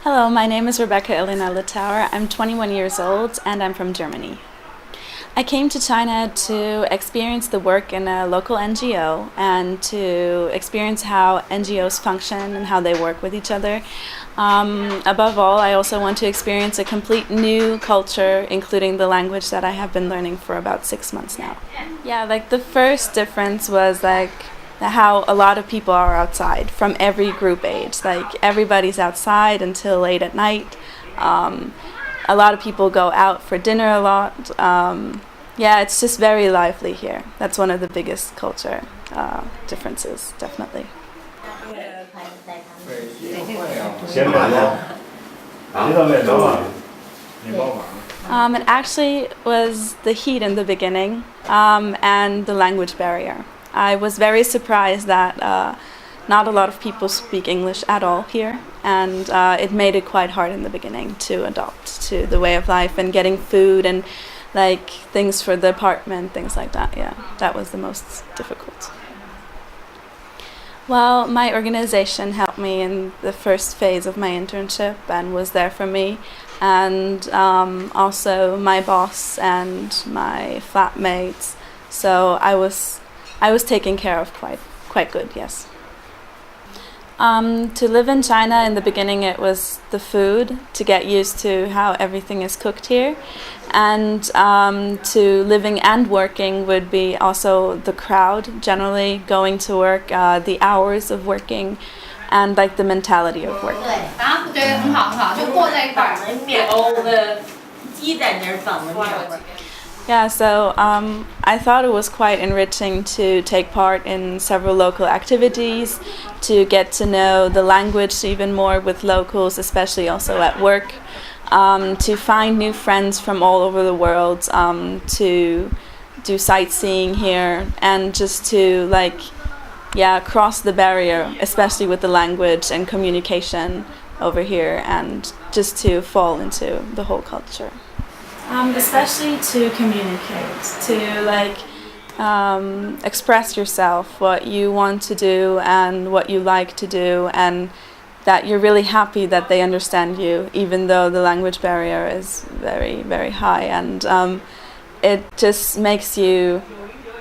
Hello, my name is Rebecca Elena Litauer. I'm 21 years old and I'm from Germany. I came to China to experience the work in a local NGO and to experience how NGOs function and how they work with each other. Above all, I also want to experience a complete new culture, including the language that I have been learning for about 6 months now. Yeah, the first difference was how a lot of people are outside from every group age. Everybody's outside until late at night. A lot of people go out for dinner a lot. Yeah, it's just very lively here. That's one of the biggest culture differences, definitely. It actually was the heat in the beginning and the language barrier. I was very surprised that not a lot of people speak English at all here, and it made it quite hard in the beginning to adopt to the way of life and getting food and things for the apartment, things like that. Yeah, that was the most difficult. Well, my organization helped me in the first phase of my internship and was there for me, and also my boss and my flatmates. So I was taken care of quite good, yes. To live in China, in the beginning it was the food, to get used to how everything is cooked here. And to living and working would be also the crowd, generally going to work, the hours of working, and the mentality of work. Yeah, so I thought it was quite enriching to take part in several local activities, to get to know the language even more with locals, especially also at work, to find new friends from all over the world, to do sightseeing here, and just to cross the barrier, especially with the language and communication over here, and just to fall into the whole culture. Especially to communicate, to express yourself, what you want to do and what you like to do, and that you're really happy that they understand you, even though the language barrier is very, very high. And it just makes you,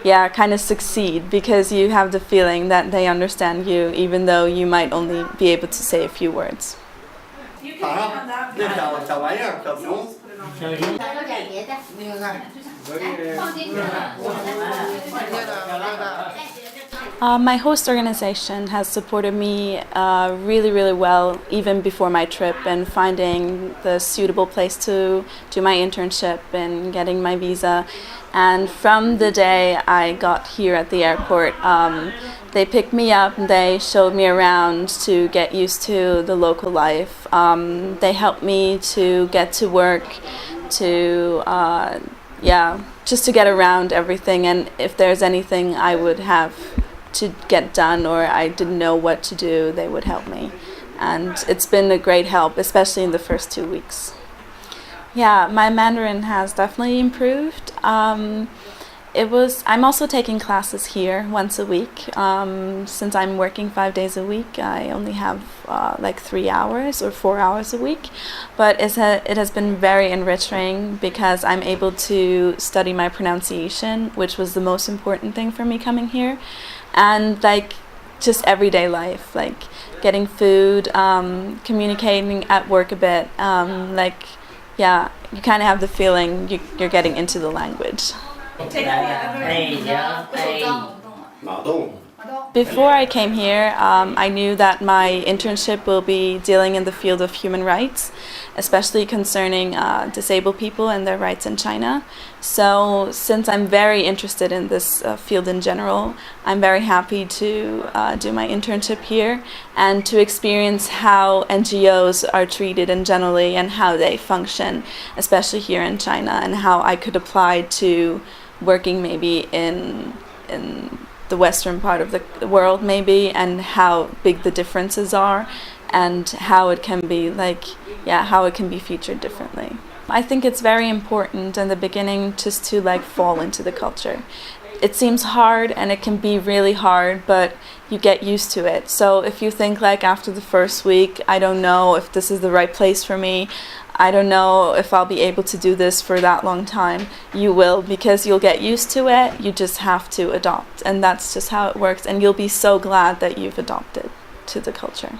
kind of succeed, because you have the feeling that they understand you, even though you might only be able to say a few words. My host organization has supported me really, really well, even before my trip, in finding the suitable place to do my internship and getting my visa. And from the day I got here at the airport, they picked me up and they showed me around to get used to the local life. They helped me to get to work, to just to get around everything, and if there's anything I would have to get done or I didn't know what to do, they would help me. And it's been a great help, especially in the first 2 weeks. Yeah, my Mandarin has definitely improved. I'm also taking classes here once a week. Since I'm working 5 days a week, I only have 3 hours or 4 hours a week. But it has been very enriching, because I'm able to study my pronunciation, which was the most important thing for me coming here. And just everyday life, getting food, communicating at work a bit. You kind of have the feeling you're getting into the language. Before I came here, I knew that my internship will be dealing in the field of human rights, especially concerning disabled people and their rights in China. So since I'm very interested in this field in general, I'm very happy to do my internship here and to experience how NGOs are treated in generally and how they function, especially here in China, and how I could apply to working maybe in the western part of the world maybe, and how big the differences are and how it can be how it can be featured differently. I think it's very important in the beginning just to fall into the culture. it seems hard and it can be really hard, but you get used to it. So if you think like after the first week, I don't know if this is the right place for me, I don't know if I'll be able to do this for that long time, you will, because you'll get used to it. You just have to adopt, and that's just how it works, and you'll be so glad that you've adopted to the culture.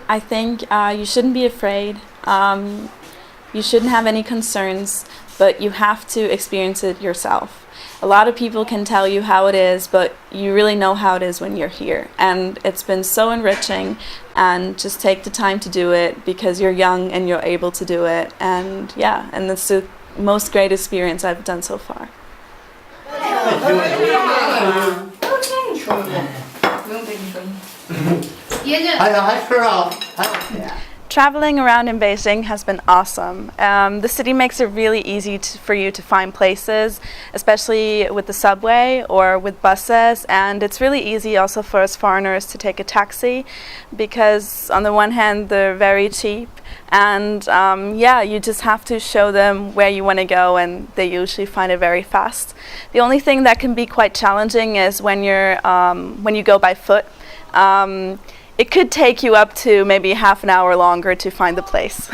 I think you shouldn't be afraid. You shouldn't have any concerns, but you have to experience it yourself. A lot of people can tell you how it is, but you really know how it is when you're here. And it's been so enriching, and just take the time to do it because you're young and you're able to do it. And yeah, and it's the most great experience I've done so far. Traveling around in Beijing has been awesome. The city makes it really easy for you to find places, especially with the subway or with buses, and it's really easy also for us foreigners to take a taxi because on the one hand they're very cheap, and yeah, you just have to show them where you want to go and they usually find it very fast. The only thing that can be quite challenging is when you go by foot. It could take you up to maybe half an hour longer to find the place.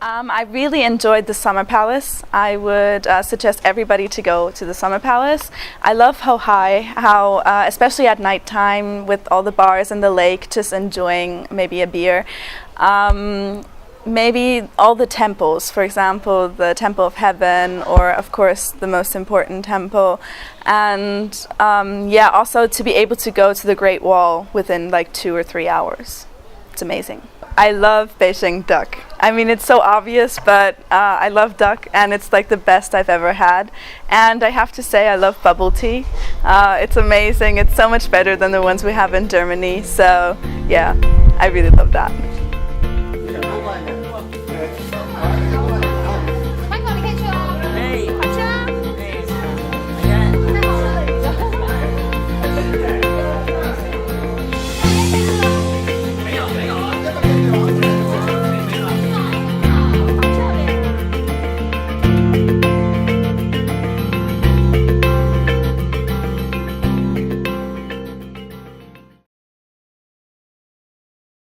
I really enjoyed the Summer Palace. I would suggest everybody to go to the Summer Palace. I love how especially at nighttime with all the bars and the lake, just enjoying maybe a beer. Maybe all the temples, for example, the Temple of Heaven, or of course the most important temple. And yeah, also to be able to go to the Great Wall within like 2 or 3 hours. It's amazing. I love Beijing duck. I mean, it's so obvious, but I love duck, and it's like the best I've ever had. And I have to say, I love bubble tea. It's amazing. It's so much better than the ones we have in Germany. So yeah, I really love that.